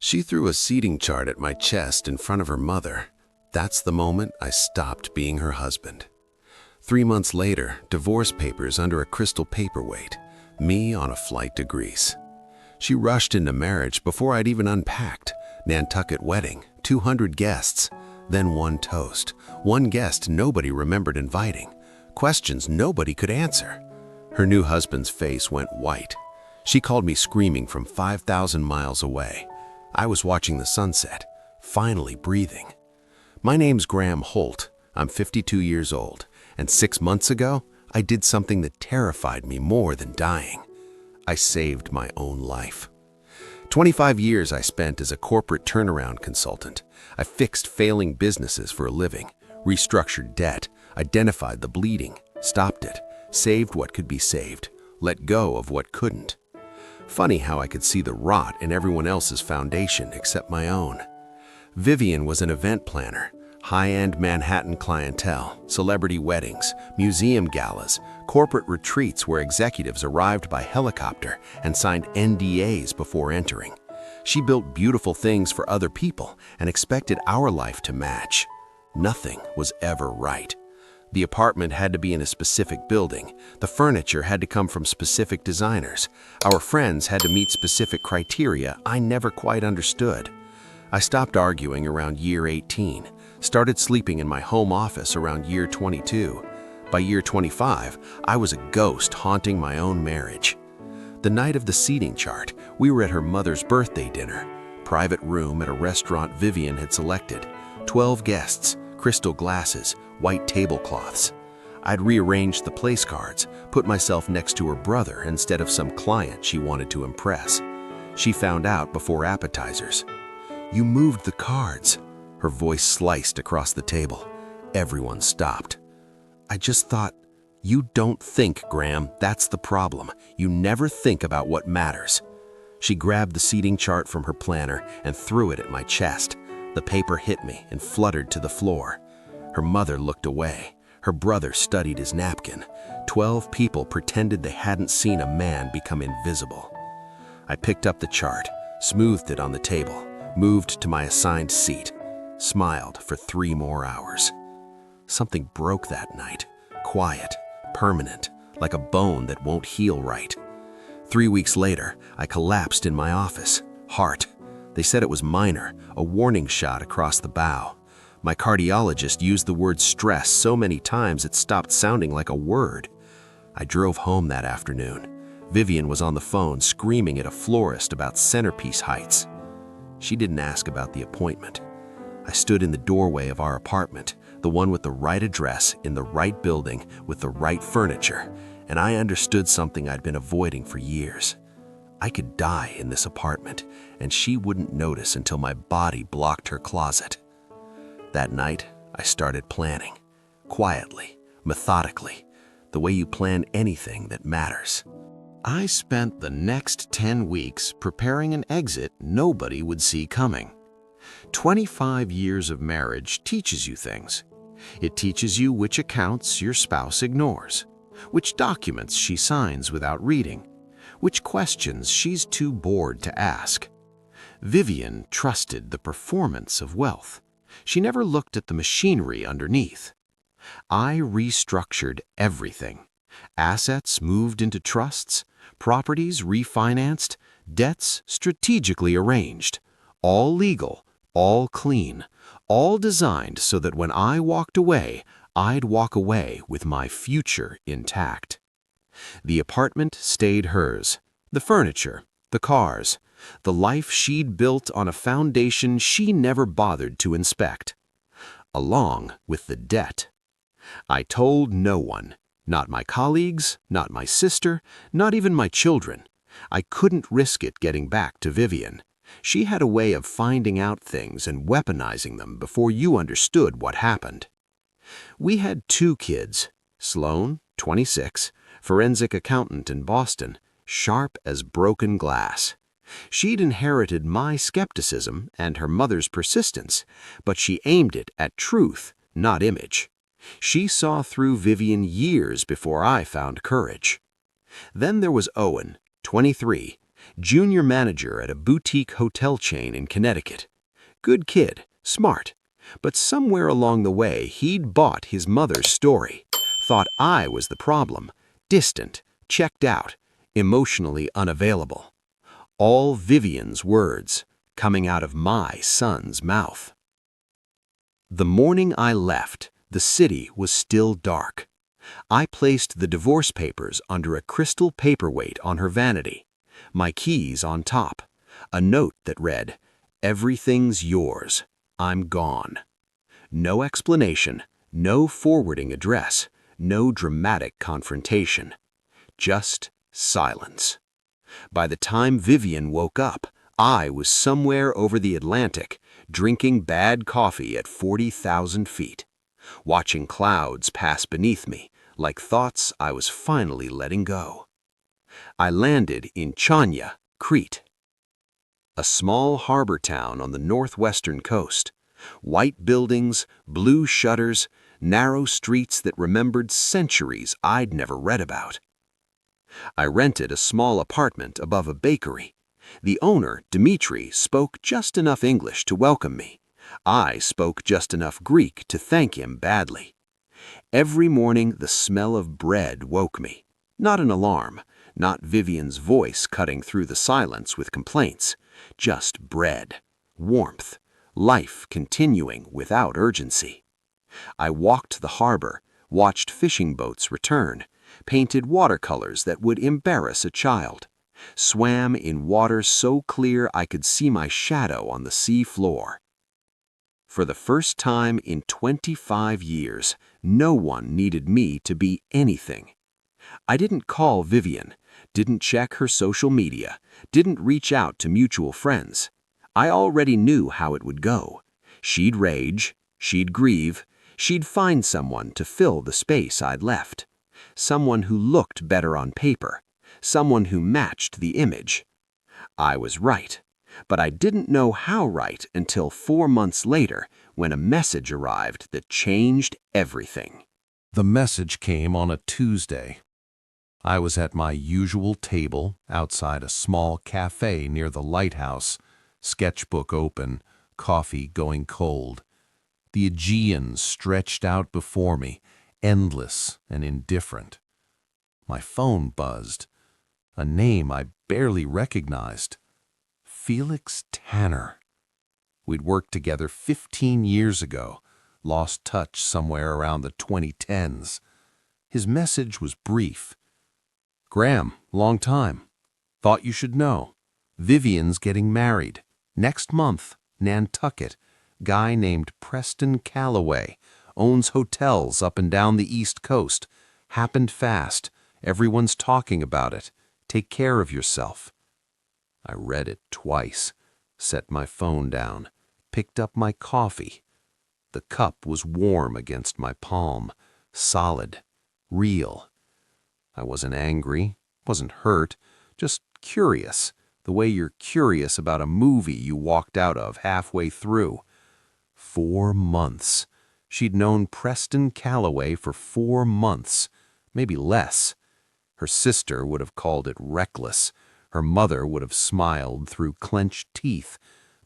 She threw a seating chart at my chest in front of her mother. That's the moment I stopped being her husband. 3 months later, divorce papers under a crystal paperweight, me on a flight to Greece. She rushed into marriage before I'd even unpacked. Nantucket wedding, 200 guests, then one toast. One guest nobody remembered inviting. Questions nobody could answer. Her new husband's face went white. She called me screaming from 5,000 miles away. I was watching the sunset, finally breathing. My name's Graham Holt. I'm 52 years old, and 6 months ago, I did something that terrified me more than dying. I saved my own life. 25 years I spent as a corporate turnaround consultant. I fixed failing businesses for a living, restructured debt, identified the bleeding, stopped it, saved what could be saved, let go of what couldn't. Funny how I could see the rot in everyone else's foundation except my own. Vivian was an event planner, high-end Manhattan clientele, celebrity weddings, museum galas, corporate retreats where executives arrived by helicopter and signed NDAs before entering. She built beautiful things for other people and expected our life to match. Nothing was ever right. The apartment had to be in a specific building. The furniture had to come from specific designers. Our friends had to meet specific criteria I never quite understood. I stopped arguing around year 18, started sleeping in my home office around year 22. By year 25, I was a ghost haunting my own marriage. The night of the seating chart, we were at her mother's birthday dinner. Private room at a restaurant Vivian had selected. 12 guests, crystal glasses, white tablecloths. I'd rearranged the place cards, put myself next to her brother instead of some client she wanted to impress. She found out before appetizers. "You moved the cards." Her voice sliced across the table. Everyone stopped. I just thought, "You don't think, Graham. That's the problem. You never think about what matters." She grabbed the seating chart from her planner and threw it at my chest. The paper hit me and fluttered to the floor. Her mother looked away. Her brother studied his napkin. 12 people pretended they hadn't seen a man become invisible. I picked up the chart, smoothed it on the table, moved to my assigned seat, smiled for 3 more hours. Something broke that night, quiet, permanent, like a bone that won't heal right. 3 weeks later, I collapsed in my office. Heart. They said it was minor, a warning shot across the bow. My cardiologist used the word stress so many times it stopped sounding like a word. I drove home that afternoon. Vivian was on the phone screaming at a florist about centerpiece heights. She didn't ask about the appointment. I stood in the doorway of our apartment, the one with the right address, in the right building, with the right furniture, and I understood something I'd been avoiding for years. I could die in this apartment, and she wouldn't notice until my body blocked her closet. That night, I started planning, quietly, methodically, the way you plan anything that matters. I spent the next 10 weeks preparing an exit nobody would see coming. 25 years of marriage teaches you things. It teaches you which accounts your spouse ignores, which documents she signs without reading, which questions she's too bored to ask. Vivian trusted the performance of wealth. She never looked at the machinery underneath. I restructured everything. Assets moved into trusts, properties refinanced, debts strategically arranged, all legal, all clean, all designed so that when I walked away, I'd walk away with my future intact. The apartment stayed hers, the furniture, the cars, the life she'd built on a foundation she never bothered to inspect, along with the debt. I told no one, not my colleagues, not my sister, not even my children. I couldn't risk it getting back to Vivian. She had a way of finding out things and weaponizing them before you understood what happened. We had 2 kids, Sloan, 26, forensic accountant in Boston, sharp as broken glass. She'd inherited my skepticism and her mother's persistence, but she aimed it at truth, not image. She saw through Vivian years before I found courage. Then there was Owen, 23, junior manager at a boutique hotel chain in Connecticut. Good kid, smart. But somewhere along the way, he'd bought his mother's story, thought I was the problem, distant, checked out, emotionally unavailable. All Vivian's words coming out of my son's mouth. The morning I left, the city was still dark. I placed the divorce papers under a crystal paperweight on her vanity, my keys on top, a note that read, "Everything's yours. I'm gone." No explanation, no forwarding address, no dramatic confrontation. Just silence. By the time Vivian woke up, I was somewhere over the Atlantic, drinking bad coffee at 40,000 feet, watching clouds pass beneath me like thoughts I was finally letting go. I landed in Chania, Crete, a small harbor town on the northwestern coast. White buildings, blue shutters, narrow streets that remembered centuries I'd never read about. I rented a small apartment above a bakery. The owner, Dmitri, spoke just enough English to welcome me. I spoke just enough Greek to thank him badly. Every morning the smell of bread woke me. Not an alarm, not Vivian's voice cutting through the silence with complaints. Just bread, warmth, life continuing without urgency. I walked the harbor, watched fishing boats return, painted watercolors that would embarrass a child, swam in water so clear I could see my shadow on the sea floor. For the first time in 25 years, no one needed me to be anything. I didn't call Vivian, didn't check her social media, didn't reach out to mutual friends. I already knew how it would go. She'd rage, she'd grieve, she'd find someone to fill the space I'd left. Someone who looked better on paper, someone who matched the image. I was right, but I didn't know how right until 4 months later when a message arrived that changed everything. The message came on a Tuesday. I was at my usual table outside a small cafe near the lighthouse, sketchbook open, coffee going cold. The Aegean stretched out before me, endless and indifferent. My phone buzzed. A name I barely recognized. Felix Tanner. We'd worked together 15 years ago, lost touch somewhere around the 2010s. His message was brief. "Graham, long time. Thought you should know. Vivian's getting married. Next month, Nantucket. Guy named Preston Calloway. Owns hotels up and down the East Coast. Happened fast. Everyone's talking about it. Take care of yourself." I read it twice, set my phone down, picked up my coffee. The cup was warm against my palm, solid, real. I wasn't angry, wasn't hurt, just curious, the way you're curious about a movie you walked out of halfway through. 4 months. She'd known Preston Calloway for 4 months, maybe less. Her sister would have called it reckless. Her mother would have smiled through clenched teeth.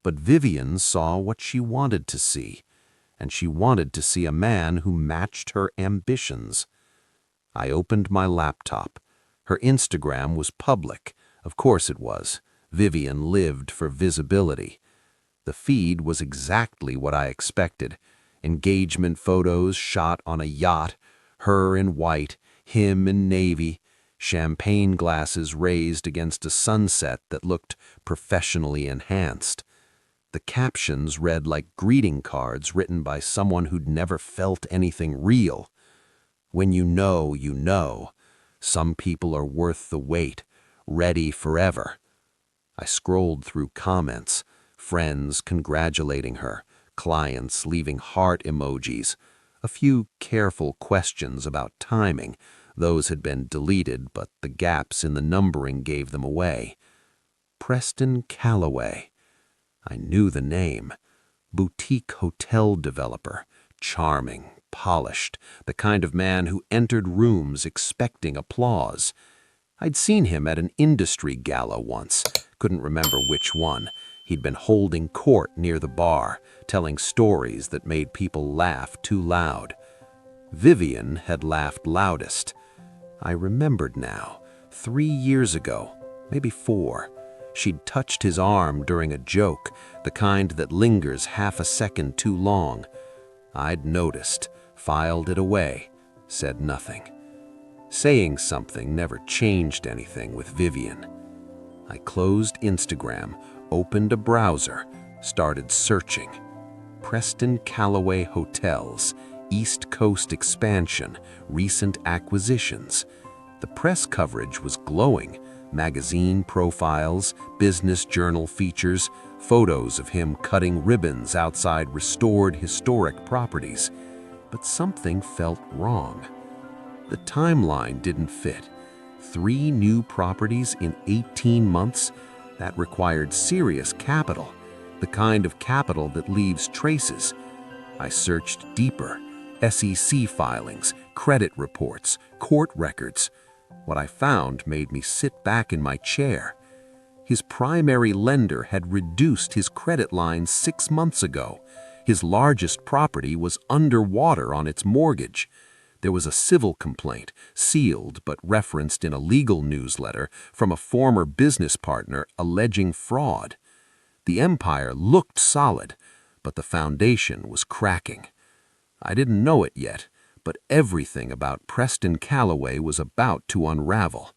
But Vivian saw what she wanted to see, and she wanted to see a man who matched her ambitions. I opened my laptop. Her Instagram was public. Of course it was. Vivian lived for visibility. The feed was exactly what I expected. Engagement photos shot on a yacht, her in white, him in navy, champagne glasses raised against a sunset that looked professionally enhanced. The captions read like greeting cards written by someone who'd never felt anything real. When you know, you know. Some people are worth the wait, ready forever. I scrolled through comments, friends congratulating her, clients leaving heart emojis, a few careful questions about timing. Those had been deleted, but the gaps in the numbering gave them away. Preston Calloway. I knew the name. Boutique hotel developer. Charming, polished, the kind of man who entered rooms expecting applause. I'd seen him at an industry gala once, couldn't remember which one. He'd been holding court near the bar, telling stories that made people laugh too loud. Vivian had laughed loudest. I remembered now, 3 years ago, maybe 4. She'd touched his arm during a joke, the kind that lingers half a second too long. I'd noticed, filed it away, said nothing. Saying something never changed anything with Vivian. I closed Instagram, opened a browser, started searching. Preston Callaway Hotels, East Coast expansion, recent acquisitions. The press coverage was glowing. Magazine profiles, business journal features, photos of him cutting ribbons outside restored historic properties. But something felt wrong. The timeline didn't fit. 3 new properties in 18 months? That required serious capital, the kind of capital that leaves traces. I searched deeper. SEC filings, credit reports, court records. What I found made me sit back in my chair. His primary lender had reduced his credit line 6 months ago. His largest property was underwater on its mortgage. There was a civil complaint, sealed but referenced in a legal newsletter from a former business partner alleging fraud. The empire looked solid, but the foundation was cracking. I didn't know it yet, but everything about Preston Callaway was about to unravel,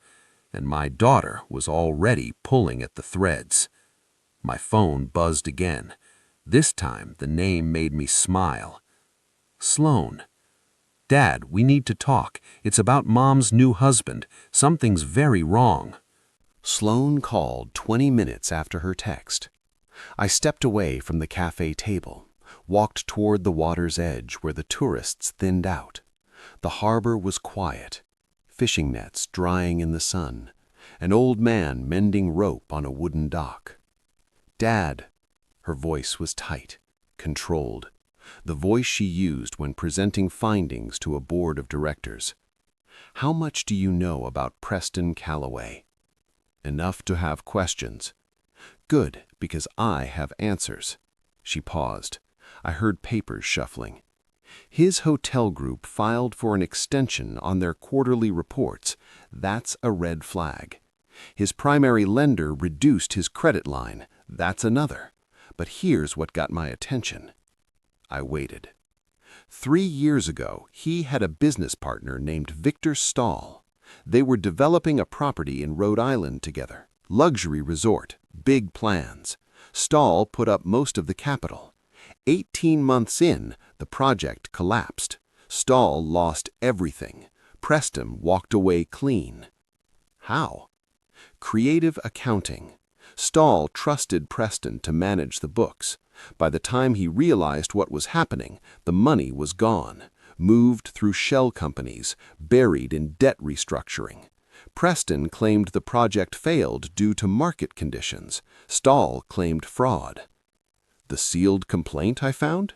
and my daughter was already pulling at the threads. My phone buzzed again. This time the name made me smile. Sloan. Dad, we need to talk. It's about Mom's new husband. Something's very wrong. Sloan called 20 minutes after her text. I stepped away from the cafe table, walked toward the water's edge where the tourists thinned out. The harbor was quiet, fishing nets drying in the sun, an old man mending rope on a wooden dock. Dad, her voice was tight, controlled, the voice she used when presenting findings to a board of directors. How much do you know about Preston Callaway? Enough to have questions. Good, because I have answers. She paused. I heard papers shuffling. His hotel group filed for an extension on their quarterly reports. That's a red flag. His primary lender reduced his credit line. That's another. But here's what got my attention. I waited. 3 years ago, he had a business partner named Victor Stahl. They were developing a property in Rhode Island together. Luxury resort, big plans. Stahl put up most of the capital. 18 months in, the project collapsed. Stahl lost everything. Preston walked away clean. How? Creative accounting. Stahl trusted Preston to manage the books. By the time he realized what was happening, the money was gone, moved through shell companies, buried in debt restructuring. Preston claimed the project failed due to market conditions. Stahl claimed fraud. The sealed complaint I found?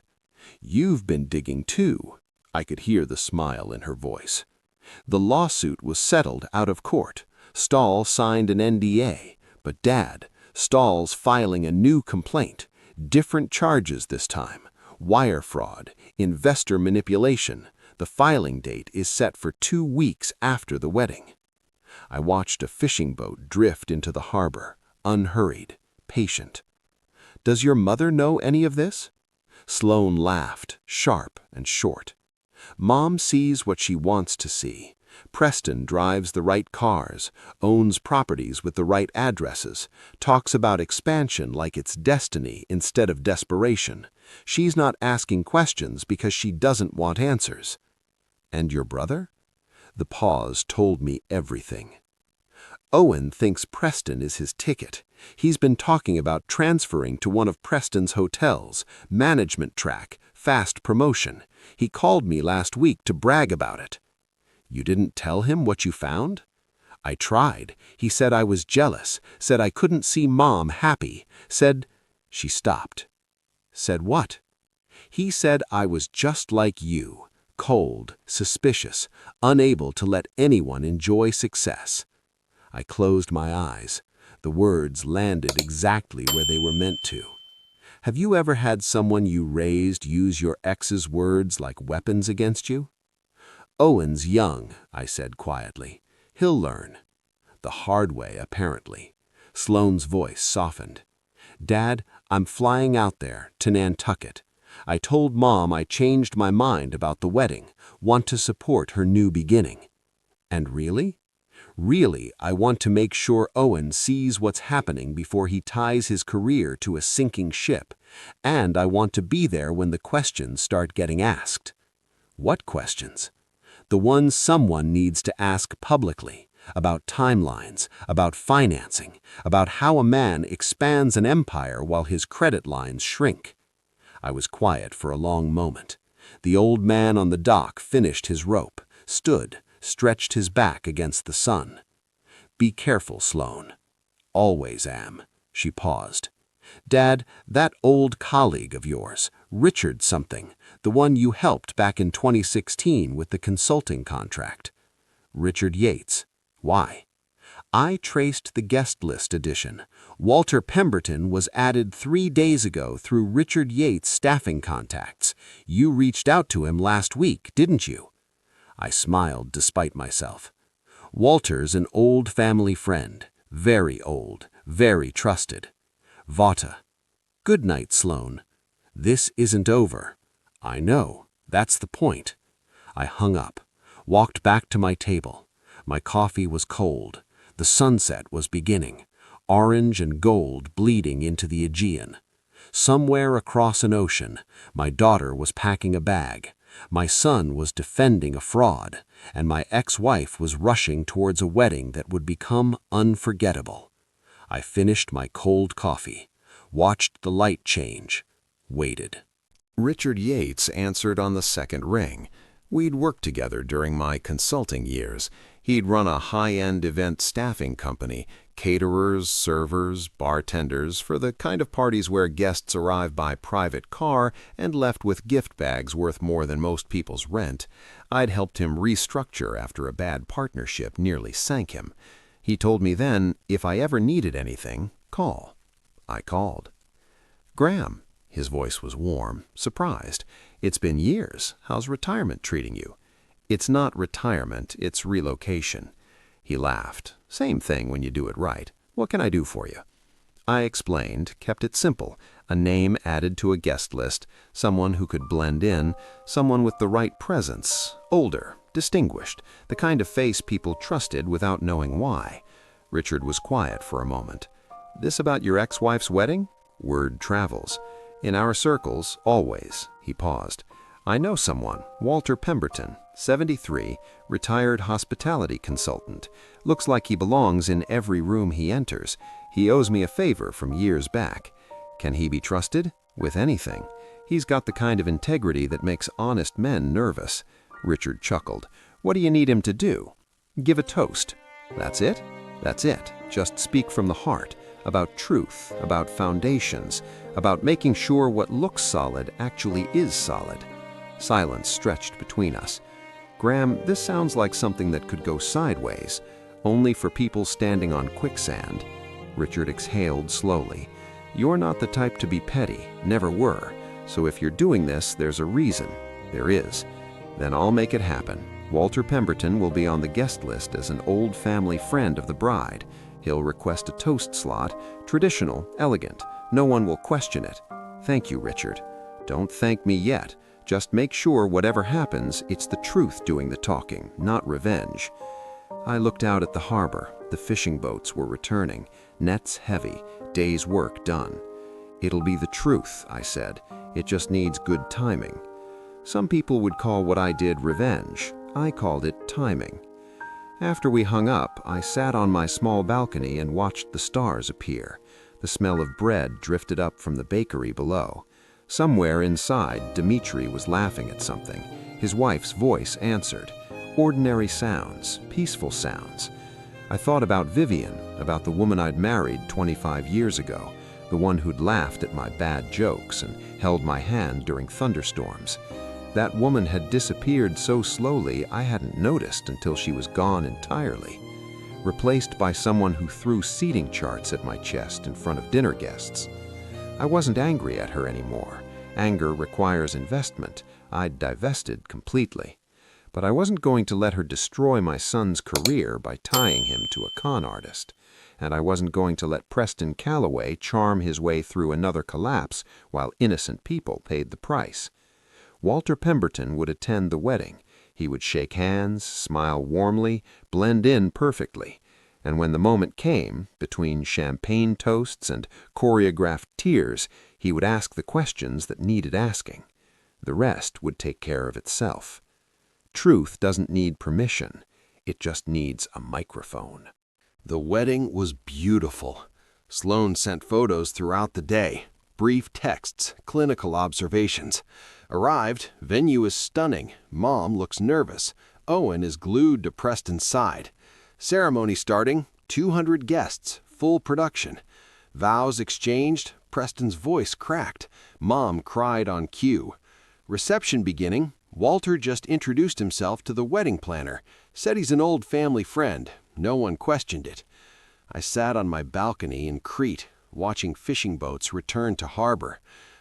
You've been digging too. I could hear the smile in her voice. The lawsuit was settled out of court. Stahl signed an NDA, but Dad, Stahl's filing a new complaint. Different charges this time. Wire fraud, investor manipulation. The filing date is set for 2 weeks after the wedding. I watched a fishing boat drift into the harbor, unhurried, patient. Does your mother know any of this? Sloan laughed, sharp and short. Mom sees what she wants to see. Preston drives the right cars, owns properties with the right addresses, talks about expansion like it's destiny instead of desperation. She's not asking questions because she doesn't want answers. And your brother? The pause told me everything. Owen thinks Preston is his ticket. He's been talking about transferring to one of Preston's hotels, management track, fast promotion. He called me last week to brag about it. You didn't tell him what you found? I tried. He said I was jealous, said I couldn't see Mom happy, said... She stopped. Said what? He said I was just like you, cold, suspicious, unable to let anyone enjoy success. I closed my eyes. The words landed exactly where they were meant to. Have you ever had someone you raised use your ex's words like weapons against you? Owen's young, I said quietly. He'll learn. The hard way, apparently. Sloane's voice softened. Dad, I'm flying out there to Nantucket. I told Mom I changed my mind about the wedding, want to support her new beginning. And really? Really, I want to make sure Owen sees what's happening before he ties his career to a sinking ship, and I want to be there when the questions start getting asked. What questions? The ones someone needs to ask publicly, about timelines, about financing, about how a man expands an empire while his credit lines shrink. I was quiet for a long moment. The old man on the dock finished his rope, stood, stretched his back against the sun. Be careful, Sloane. Always am. She paused. Dad, that old colleague of yours, Richard something, the one you helped back in 2016 with the consulting contract. Richard Yates. Why? I traced the guest list edition. Walter Pemberton was added 3 days ago through Richard Yates' staffing contacts. You reached out to him last week, didn't you? I smiled despite myself. Walter's an old family friend, very old, very trusted. Vata. Good night, Sloane. This isn't over. I know, that's the point. I hung up, walked back to my table. My coffee was cold. The sunset was beginning, orange and gold bleeding into the Aegean. Somewhere across an ocean, my daughter was packing a bag. My son was defending a fraud, and my ex-wife was rushing towards a wedding that would become unforgettable. I finished my cold coffee, watched the light change, waited. Richard Yates answered on the second ring. We'd worked together during my consulting years. He'd run a high-end event staffing company, caterers, servers, bartenders, for the kind of parties where guests arrive by private car and left with gift bags worth more than most people's rent. I'd helped him restructure after a bad partnership nearly sank him. He told me then, if I ever needed anything, call. I called. Graham. His voice was warm, surprised. It's been years. How's retirement treating you? It's not retirement, it's relocation. He laughed. Same thing when you do it right. What can I do for you? I explained, kept it simple. A name added to a guest list, someone who could blend in, someone with the right presence, older, distinguished, the kind of face people trusted without knowing why. Richard was quiet for a moment. This about your ex-wife's wedding? Word travels. In our circles, always. He paused. I know someone, Walter Pemberton, 73, retired hospitality consultant. Looks like he belongs in every room he enters. He owes me a favor from years back. Can he be trusted? With anything. He's got the kind of integrity that makes honest men nervous. Richard chuckled. What do you need him to do? Give a toast. That's it? That's it. Just speak from the heart. About truth, about foundations, about making sure what looks solid actually is solid. Silence stretched between us. Graham, this sounds like something that could go sideways, only for people standing on quicksand. Richard exhaled slowly. You're not the type to be petty, never were, so if you're doing this, there's a reason. There is. Then I'll make it happen. Walter Pemberton will be on the guest list as an old family friend of the bride. He'll request a toast slot, traditional, elegant. No one will question it. Thank you, Richard. Don't thank me yet. Just make sure whatever happens, it's the truth doing the talking, not revenge. I looked out at the harbor. The fishing boats were returning, nets heavy, day's work done. It'll be the truth, I said. It just needs good timing. Some people would call what I did revenge. I called it timing. After we hung up, I sat on my small balcony and watched the stars appear. The smell of bread drifted up from the bakery below. Somewhere inside, Dmitri was laughing at something. His wife's voice answered. Ordinary sounds, peaceful sounds. I thought about Vivian, about the woman I'd married 25 years ago, the one who'd laughed at my bad jokes and held my hand during thunderstorms. That woman had disappeared so slowly I hadn't noticed until she was gone entirely. replaced by someone who threw seating charts at my chest in front of dinner guests. I wasn't angry at her anymore. Anger requires investment. I'd divested completely. But I wasn't going to let her destroy my son's career by tying him to a con artist. And I wasn't going to let Preston Calloway charm his way through another collapse while innocent people paid the price. Walter Pemberton would attend the wedding. He would shake hands, smile warmly, blend in perfectly. And when the moment came, between champagne toasts and choreographed tears, he would ask the questions that needed asking. The rest would take care of itself. Truth doesn't need permission. It just needs a microphone. The wedding was beautiful. Sloan sent photos throughout the day, brief texts, clinical observations. Arrived, venue is stunning. Mom looks nervous. Owen is glued to Preston's side. Ceremony starting, 200 guests, full production. Vows exchanged, Preston's voice cracked. Mom cried on cue. Reception beginning, Walter just introduced himself to the wedding planner, said he's an old family friend. No one questioned it. I sat on my balcony in Crete, watching fishing boats return to harbor.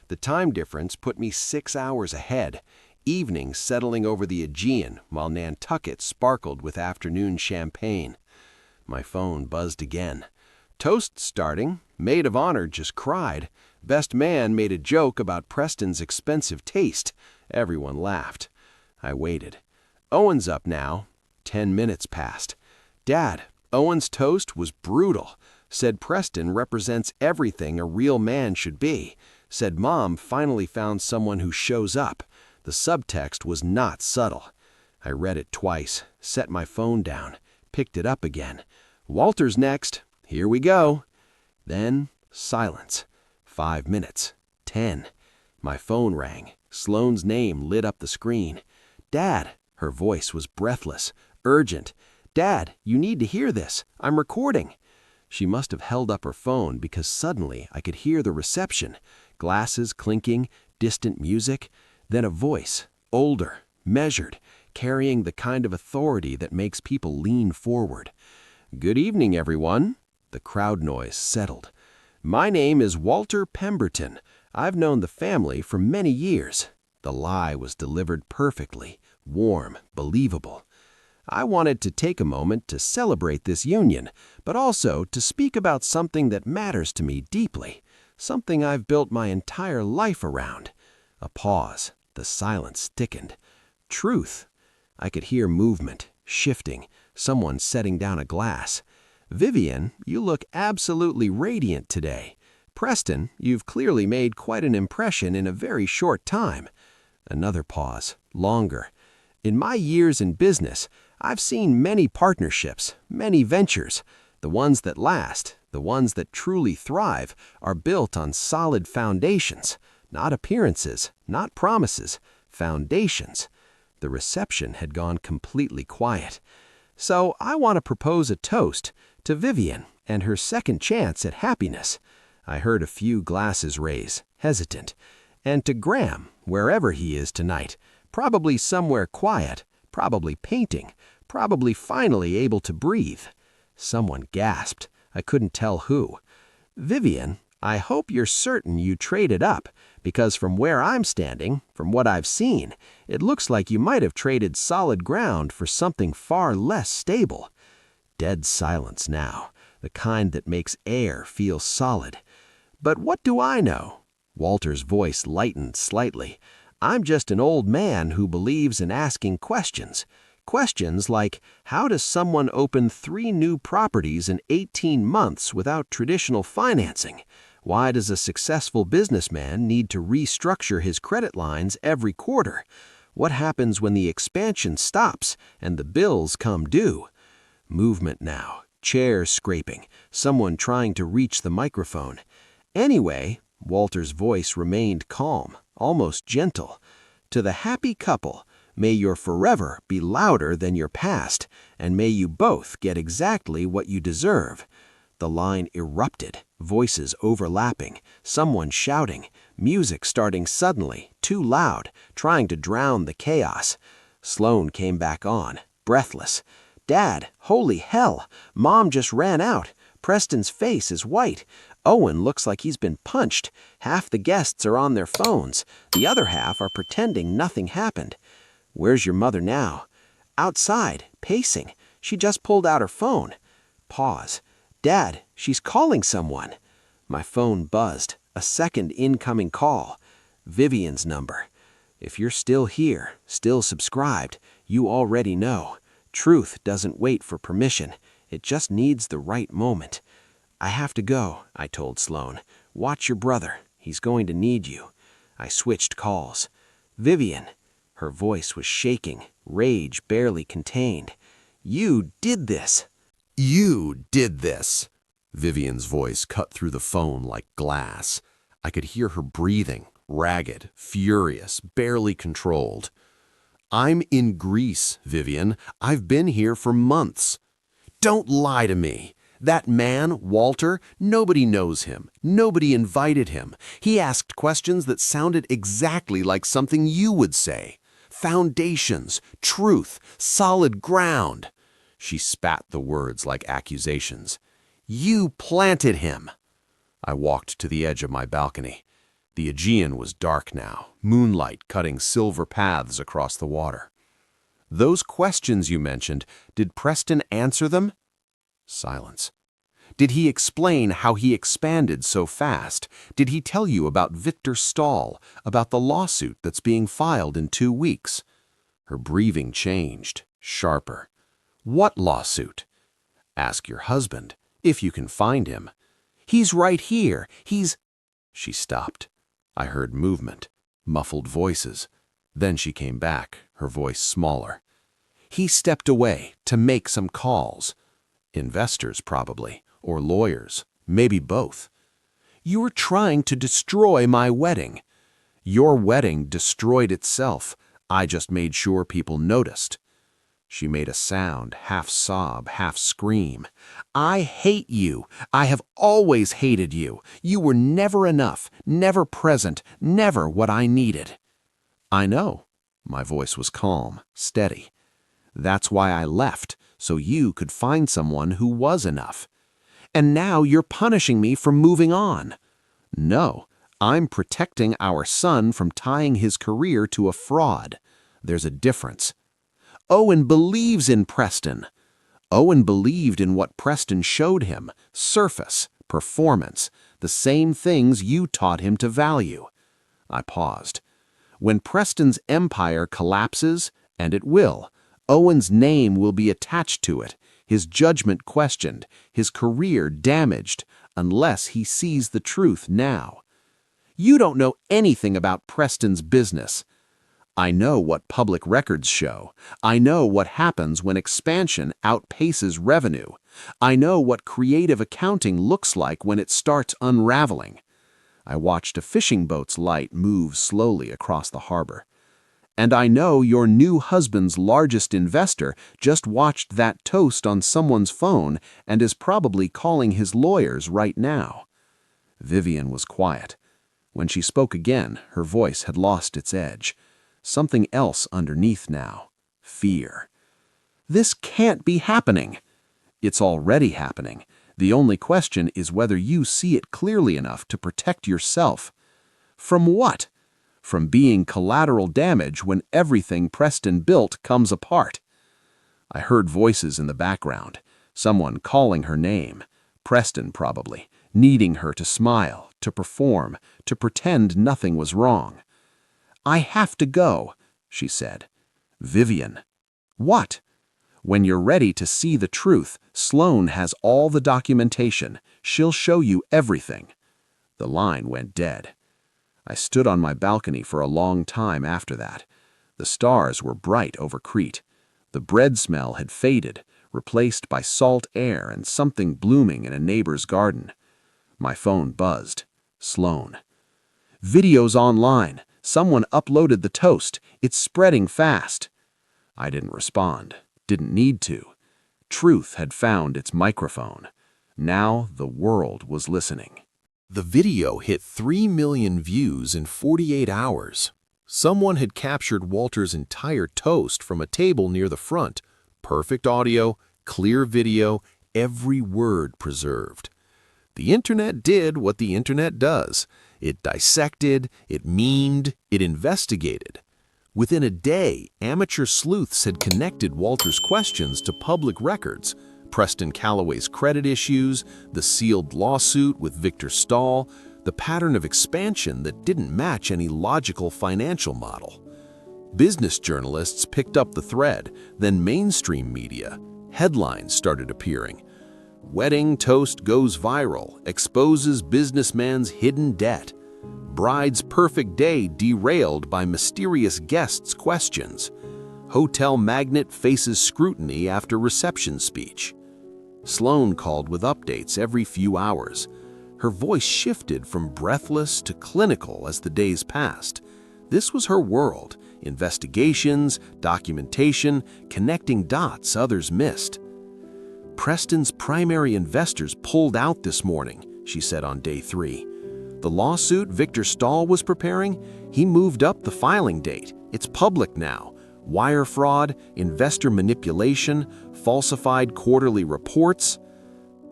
The time difference put me 6 hours ahead, evening settling over the Aegean while Nantucket sparkled with afternoon champagne. My phone buzzed again. Toast starting, maid of honor just cried. Best man made a joke about Preston's expensive taste. Everyone laughed. I waited. Owen's up now. 10 minutes passed. Dad, Owen's toast was brutal. Said Preston represents everything a real man should be. Said Mom finally found someone who shows up. The subtext was not subtle. I read it twice, set my phone down, picked it up again. Walter's next. Here we go. Then silence. 5 minutes. 10. My phone rang. Sloane's name lit up the screen. Dad, her voice was breathless, urgent. Dad, you need to hear this. I'm recording. She must have held up her phone because suddenly I could hear the reception. Glasses clinking, distant music. Then a voice, older, measured, carrying the kind of authority that makes people lean forward. Good evening, everyone. The crowd noise settled. My name is Walter Pemberton. I've known the family for many years. The lie was delivered perfectly, warm, believable. I wanted to take a moment to celebrate this union, but also to speak about something that matters to me deeply, something I've built my entire life around. A pause. The silence thickened. Truth. I could hear movement, shifting, someone setting down a glass. Vivian, you look absolutely radiant today. Preston, you've clearly made quite an impression in a very short time. Another pause, longer. In my years in business, I've seen many partnerships, many ventures. The ones that last, the ones that truly thrive, are built on solid foundations. Not appearances, not promises, foundations. The reception had gone completely quiet. So I want to propose a toast to Vivian and her second chance at happiness. I heard a few glasses raise, hesitant. And to Graham, wherever he is tonight, probably somewhere quiet, probably painting, probably finally able to breathe. Someone gasped. I couldn't tell who. Vivian, I hope you're certain you traded up, because from where I'm standing, from what I've seen, it looks like you might have traded solid ground for something far less stable. Dead silence now, the kind that makes air feel solid. But what do I know? Walter's voice lightened slightly. I'm just an old man who believes in asking questions. Questions like, how does someone open 3 new properties in 18 months without traditional financing? Why does a successful businessman need to restructure his credit lines every quarter? What happens when the expansion stops and the bills come due? Movement now, chairs scraping, someone trying to reach the microphone. Anyway, Walter's voice remained calm, almost gentle. To the happy couple, may your forever be louder than your past, and may you both get exactly what you deserve. The line erupted, voices overlapping, someone shouting, music starting suddenly, too loud, trying to drown the chaos. Sloan came back on, breathless. "Dad, holy hell! Mom just ran out. Preston's face is white. Owen looks like he's been punched. Half the guests are on their phones. The other half are pretending nothing happened. Where's your mother now?" "Outside, pacing. She just pulled out her phone." Pause. "Dad, she's calling someone." My phone buzzed. A second incoming call. Vivian's number. If you're still here, still subscribed, you already know. Truth doesn't wait for permission. It just needs the right moment. "I have to go," I told Sloan. "Watch your brother. He's going to need you." I switched calls. "Vivian." Her voice was shaking, rage barely contained. "You did this." You did this. Vivian's voice cut through the phone like glass. I could hear her breathing, ragged, furious, barely controlled. "I'm in Greece, Vivian. I've been here for months." "Don't lie to me. That man, Walter, nobody knows him. Nobody invited him. He asked questions that sounded exactly like something you would say. Foundations, truth, solid ground." She spat the words like accusations. "You planted him." I walked to the edge of my balcony. The Aegean was dark now, moonlight cutting silver paths across the water. "Those questions you mentioned, did Preston answer them?" Silence. "Did he explain how he expanded so fast? Did he tell you about Victor Stahl, about the lawsuit that's being filed in 2 weeks?" Her breathing changed, sharper. "What lawsuit?" "Ask your husband, if you can find him." "He's right here. He's—" She stopped. I heard movement, muffled voices. Then she came back, her voice smaller. "He stepped away to make some calls. Investors, probably, or lawyers, maybe both. You were trying to destroy my wedding." "Your wedding destroyed itself. I just made sure people noticed." She made a sound, half sob, half scream. "I hate you. I have always hated you. You were never enough, never present, never what I needed." "I know." My voice was calm, steady. "That's why I left, so you could find someone who was enough. And now you're punishing me for moving on." "No, I'm protecting our son from tying his career to a fraud. There's a difference." "Owen believes in Preston." "Owen believed in what Preston showed him, surface, performance, the same things you taught him to value." I paused. "When Preston's empire collapses, and it will, Owen's name will be attached to it, his judgment questioned, his career damaged, unless he sees the truth now." "You don't know anything about Preston's business." "I know what public records show. I know what happens when expansion outpaces revenue. I know what creative accounting looks like when it starts unraveling." I watched a fishing boat's light move slowly across the harbor. "And I know your new husband's largest investor just watched that toast on someone's phone and is probably calling his lawyers right now." Vivian was quiet. When she spoke again, her voice had lost its edge. Something else underneath now. Fear. "This can't be happening." "It's already happening. The only question is whether you see it clearly enough to protect yourself." "From what?" "From being collateral damage when everything Preston built comes apart." I heard voices in the background. Someone calling her name. Preston, probably, needing her to smile, to perform, to pretend nothing was wrong. "I have to go," she said. "Vivian." "What?" "When you're ready to see the truth, Sloan has all the documentation. She'll show you everything." The line went dead. I stood on my balcony for a long time after that. The stars were bright over Crete. The bread smell had faded, replaced by salt air and something blooming in a neighbor's garden. My phone buzzed. Sloan. "Video's online. Someone uploaded the toast. It's spreading fast." I didn't respond. Didn't need to. Truth had found its microphone. Now the world was listening. The video hit 3 million views in 48 hours. Someone had captured Walter's entire toast from a table near the front, Perfect audio, clear video, every word preserved. The internet did what the internet does. It dissected, it memed, it investigated. Within a day, amateur sleuths had connected Walter's questions to public records, Preston Calloway's credit issues, the sealed lawsuit with Victor Stahl, the pattern of expansion that didn't match any logical financial model. Business journalists picked up the thread, then mainstream media. Headlines started appearing. Wedding toast goes viral, exposes businessman's hidden debt. Bride's perfect day derailed by mysterious guests' questions. Hotel magnate faces scrutiny after reception speech. Sloane called with updates every few hours. Her voice shifted from breathless to clinical as the days passed. This was her world: investigations, documentation, connecting dots others missed. Preston's primary investors pulled out this morning, she said on day 3. The lawsuit Victor Stahl was preparing, he moved up the filing date. It's public now. Wire fraud, investor manipulation, falsified quarterly reports.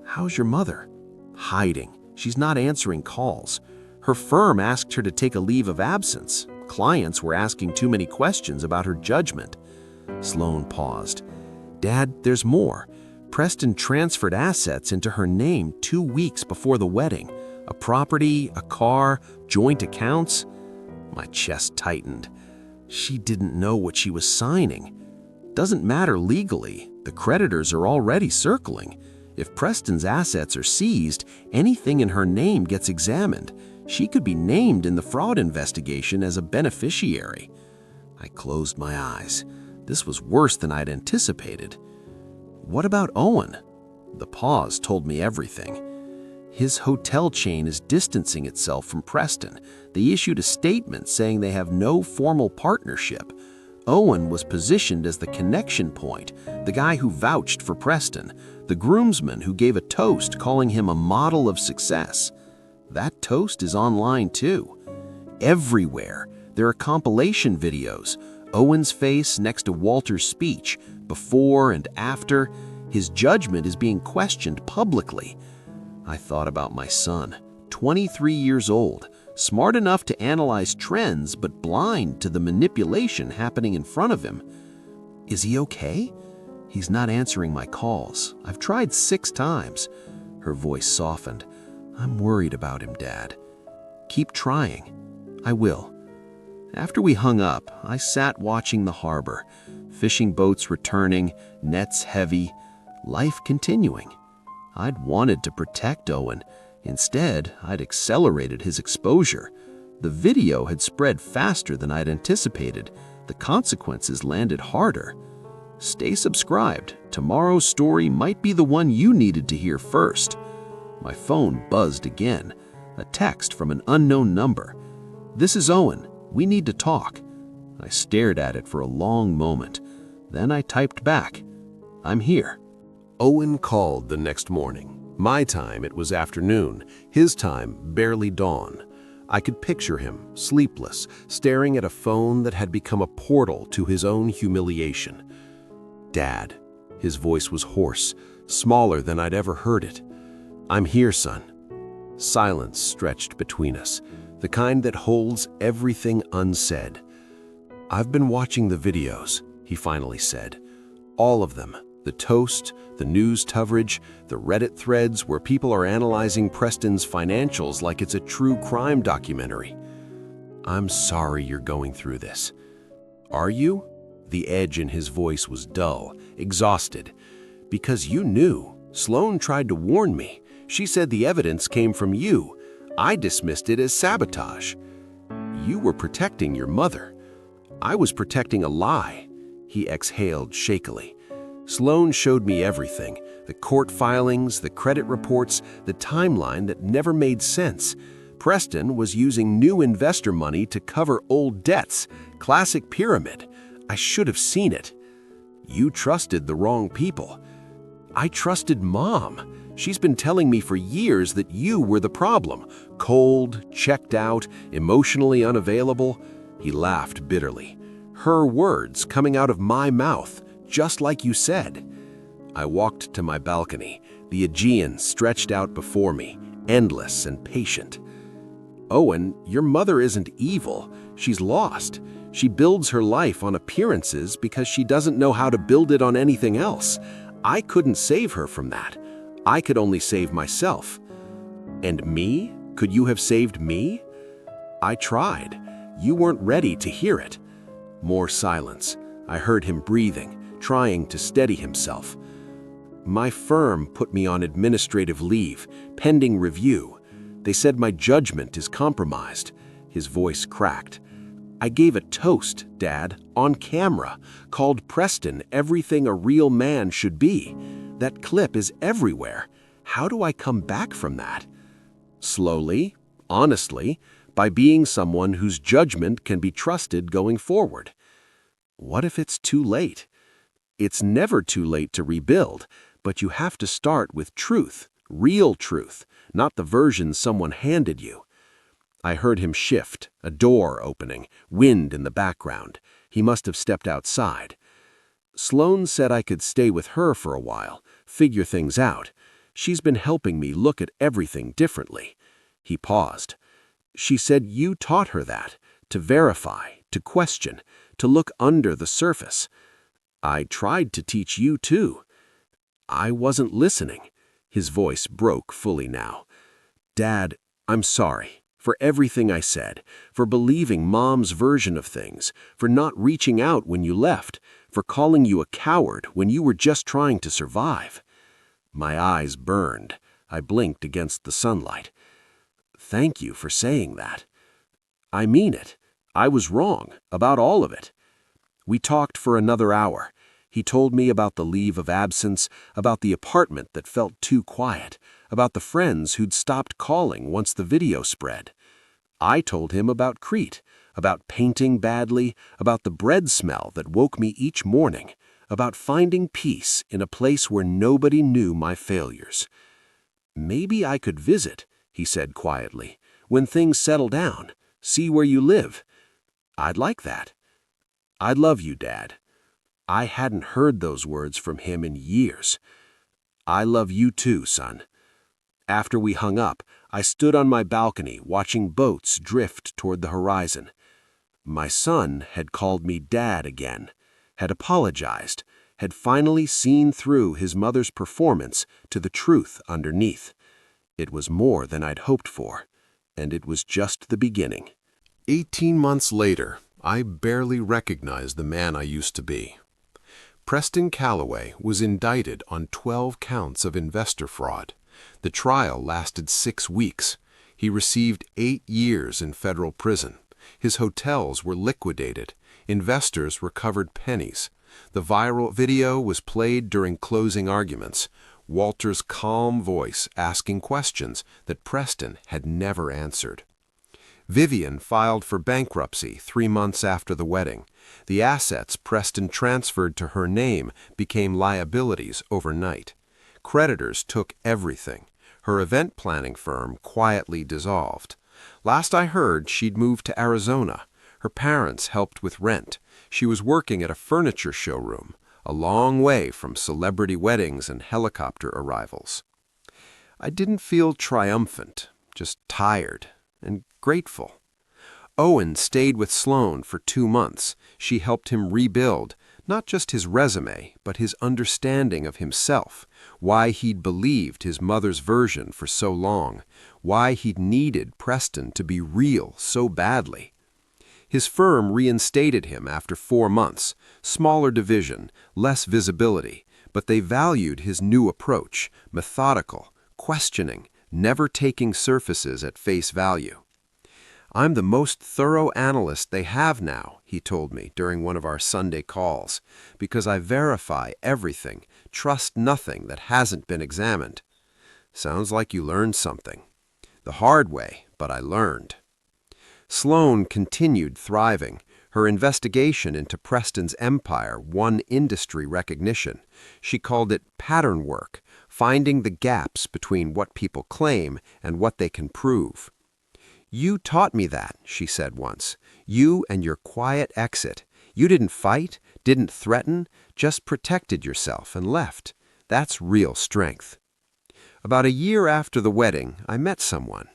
How's your mother? Hiding. She's not answering calls. Her firm asked her to take a leave of absence. Clients were asking too many questions about her judgment. Sloane paused. Dad, there's more. Preston transferred assets into her name 2 weeks before the wedding. A property, a car, joint accounts. My chest tightened. She didn't know what she was signing. Doesn't matter legally. The creditors are already circling. If Preston's assets are seized, anything in her name gets examined. She could be named in the fraud investigation as a beneficiary. I closed my eyes. This was worse than I'd anticipated. What about Owen? The pause told me everything. His hotel chain is distancing itself from Preston. They issued a statement saying they have no formal partnership. Owen was positioned as the connection point, the guy who vouched for Preston, the groomsman who gave a toast calling him a model of success. That toast is online too. Everywhere, there are compilation videos. Owen's face next to Walter's speech, before and after. His judgment is being questioned publicly. I thought about my son, 23 years old, smart enough to analyze trends but blind to the manipulation happening in front of him. Is he okay? He's not answering my calls. I've tried 6 times. Her voice softened. I'm worried about him, Dad. Keep trying. I will. After we hung up, I sat watching the harbor, fishing boats returning, nets heavy, life continuing. I'd wanted to protect Owen. Instead, I'd accelerated his exposure. The video had spread faster than I'd anticipated. The consequences landed harder. Stay subscribed. Tomorrow's story might be the one you needed to hear first. My phone buzzed again. A text from an unknown number. This is Owen. We need to talk. I stared at it for a long moment. Then I typed back. I'm here. Owen called the next morning. My time, it was afternoon. His time, barely dawn. I could picture him, sleepless, staring at a phone that had become a portal to his own humiliation. Dad. His voice was hoarse, smaller than I'd ever heard it. I'm here, son. Silence stretched between us, the kind that holds everything unsaid. I've been watching the videos, he finally said. All of them. The toast, the news coverage, the Reddit threads where people are analyzing Preston's financials like it's a true crime documentary. I'm sorry you're going through this. Are you? The edge in his voice was dull, exhausted. Because you knew. Sloane tried to warn me. She said the evidence came from you. I dismissed it as sabotage. You were protecting your mother. I was protecting a lie. He exhaled shakily. Sloane showed me everything, the court filings, the credit reports, the timeline that never made sense. Preston was using new investor money to cover old debts, classic pyramid. I should have seen it. You trusted the wrong people. I trusted Mom. She's been telling me for years that you were the problem. Cold, checked out, emotionally unavailable. He laughed bitterly. Her words coming out of my mouth. just like you said." I walked to my balcony, the Aegean stretched out before me, endless and patient. "Owen, your mother isn't evil. She's lost. She builds her life on appearances because she doesn't know how to build it on anything else. I couldn't save her from that. I could only save myself." "And me? Could you have saved me?" "I tried. You weren't ready to hear it." More silence. I heard him breathing, trying to steady himself. "My firm put me on administrative leave, pending review. They said my judgment is compromised." His voice cracked. "I gave a toast, Dad, on camera, called Preston everything a real man should be. That clip is everywhere. How do I come back from that?" "Slowly, honestly, by being someone whose judgment can be trusted going forward." "What if it's too late?" "It's never too late to rebuild, but you have to start with truth, real truth, not the version someone handed you." I heard him shift, a door opening, wind in the background. He must have stepped outside. "Sloane said I could stay with her for a while, figure things out. She's been helping me look at everything differently." He paused. "She said you taught her that, to verify, to question, to look under the surface. I tried to teach you too." "I wasn't listening." His voice broke fully now. "Dad, I'm sorry for everything I said, for believing Mom's version of things, for not reaching out when you left, for calling you a coward when you were just trying to survive." My eyes burned. I blinked against the sunlight. "Thank you for saying that." "I mean it. I was wrong about all of it." We talked for another hour. He told me about the leave of absence, about the apartment that felt too quiet, about the friends who'd stopped calling once the video spread. I told him about Crete, about painting badly, about the bread smell that woke me each morning, about finding peace in a place where nobody knew my failures. "Maybe I could visit," he said quietly, "when things settle down, see where you live." "I'd like that." "I love you, Dad." I hadn't heard those words from him in years. "I love you too, son." After we hung up, I stood on my balcony watching boats drift toward the horizon. My son had called me Dad again, had apologized, had finally seen through his mother's performance to the truth underneath. It was more than I'd hoped for, and it was just the beginning. 18 months later, I barely recognized the man I used to be. Preston Calloway was indicted on 12 counts of investor fraud. The trial lasted 6 weeks. He received 8 years in federal prison. His hotels were liquidated. Investors recovered pennies. The viral video was played during closing arguments. Walter's calm voice asking questions that Preston had never answered. Vivian filed for bankruptcy 3 months after the wedding. The assets Preston transferred to her name became liabilities overnight. Creditors took everything. Her event planning firm quietly dissolved. Last I heard, she'd moved to Arizona. Her parents helped with rent. She was working at a furniture showroom, a long way from celebrity weddings and helicopter arrivals. I didn't feel triumphant, just tired and grateful. Owen stayed with Sloane for 2 months. She helped him rebuild, not just his resume, but his understanding of himself, why he'd believed his mother's version for so long, why he'd needed Preston to be real so badly. His firm reinstated him after 4 months, smaller division, less visibility, but they valued his new approach, methodical, questioning, never taking surfaces at face value. "I'm the most thorough analyst they have now," he told me during one of our Sunday calls, "because I verify everything, trust nothing that hasn't been examined." Sounds like you learned something. The hard way, but I learned. Sloane continued thriving. Her investigation into Preston's empire won industry recognition. She called it pattern work, finding the gaps between what people claim and what they can prove. "You taught me that," she said once. "You and your quiet exit. You didn't fight, didn't threaten, just protected yourself and left. That's real strength. About a year after the wedding, I met someone.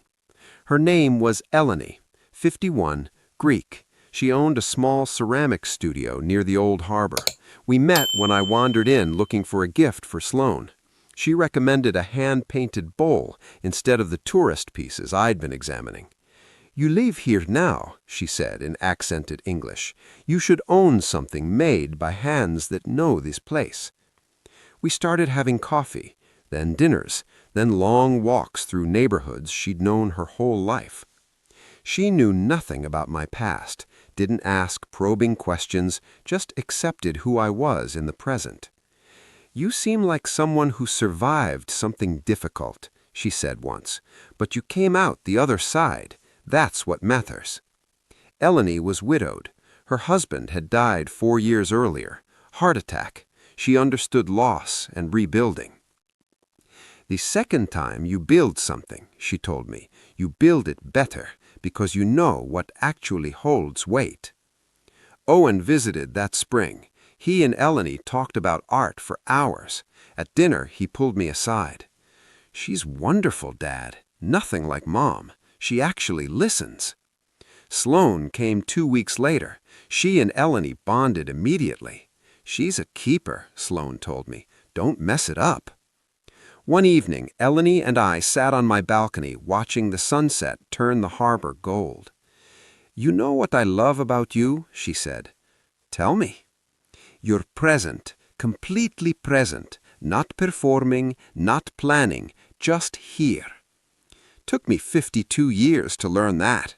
Her name was Eleni, 51, Greek. She owned a small ceramic studio near the old harbor. We met when I wandered in looking for a gift for Sloane. She recommended a hand-painted bowl instead of the tourist pieces I'd been examining. "You live here now," she said in accented English. "You should own something made by hands that know this place." We started having coffee, then dinners, then long walks through neighborhoods she'd known her whole life. She knew nothing about my past, didn't ask probing questions, just accepted who I was in the present. "You seem like someone who survived something difficult," she said once, "but you came out the other side. That's what matters." Eleni was widowed. Her husband had died 4 years earlier. Heart attack. She understood loss and rebuilding. "The second time you build something," she told me, "you build it better because you know what actually holds weight." Owen visited that spring. He and Eleni talked about art for hours. At dinner, he pulled me aside. "She's wonderful, Dad. Nothing like Mom. She actually listens." Sloane came 2 weeks later. She and Eleni bonded immediately. "She's a keeper," Sloane told me. "Don't mess it up." One evening, Eleni and I sat on my balcony watching the sunset turn the harbor gold. "You know what I love about you?" she said. "Tell me." "You're present, completely present, not performing, not planning, just here." Took me 52 years to learn that.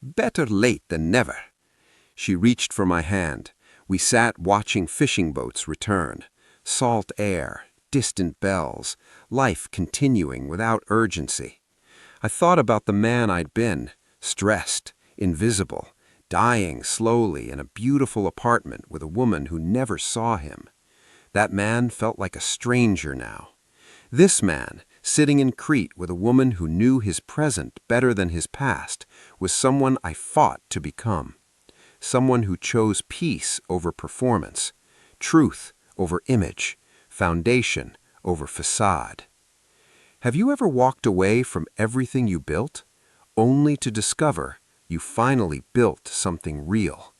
Better late than never. She reached for my hand. We sat watching fishing boats return. Salt air, distant bells, life continuing without urgency. I thought about the man I'd been, stressed, invisible, dying slowly in a beautiful apartment with a woman who never saw him. That man felt like a stranger now. This man, sitting in Crete with a woman who knew his present better than his past, was someone I fought to become. Someone who chose peace over performance, truth over image, foundation over facade. Have you ever walked away from everything you built, only to discover you finally built something real?